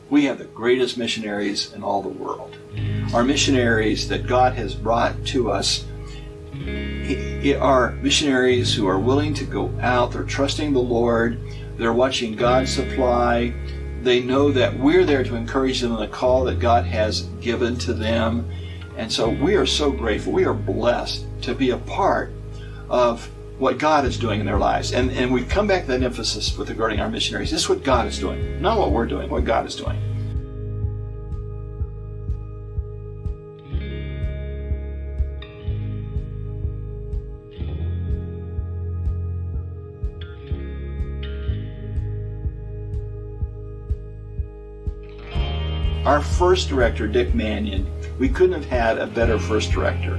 We have the greatest missionaries in all the world. Our missionaries that God has brought to us are missionaries who are willing to go out. They're trusting the Lord. They're watching God supply. They know that we're there to encourage them in the call that God has given to them. And so we are so grateful. We are blessed to be a part of what God is doing in their lives. And we come back to that emphasis with regarding our missionaries. This is what God is doing, not what we're doing, what God is doing. Our first director, Dick Mannion, we couldn't have had a better first director.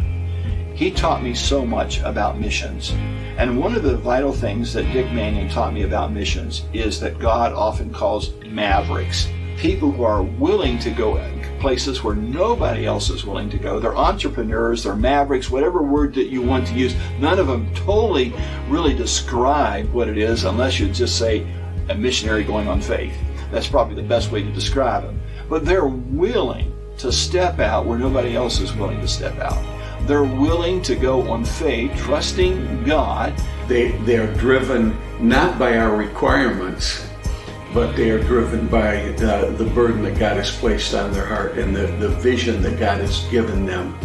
He taught me so much about missions. And one of the vital things that Dick Mannion taught me about missions is that God often calls mavericks, people who are willing to go places where nobody else is willing to go. They're entrepreneurs, they're mavericks, whatever word that you want to use. None of them totally really describe what it is unless you just say a missionary going on faith. That's probably the best way to describe them. But they're willing to step out where nobody else is willing to step out. They're willing to go on faith, trusting God. They are driven not by our requirements, but they are driven by the burden that God has placed on their heart and the vision that God has given them.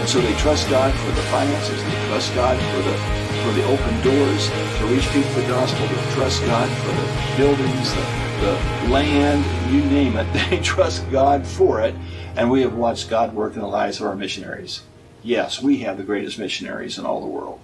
So they trust God for the finances, they trust God for the open doors to reach people with the gospel, they trust God for the buildings, the land, you name it. They trust God for it, and we have watched God work in the lives of our missionaries. Yes, we have the greatest missionaries in all the world.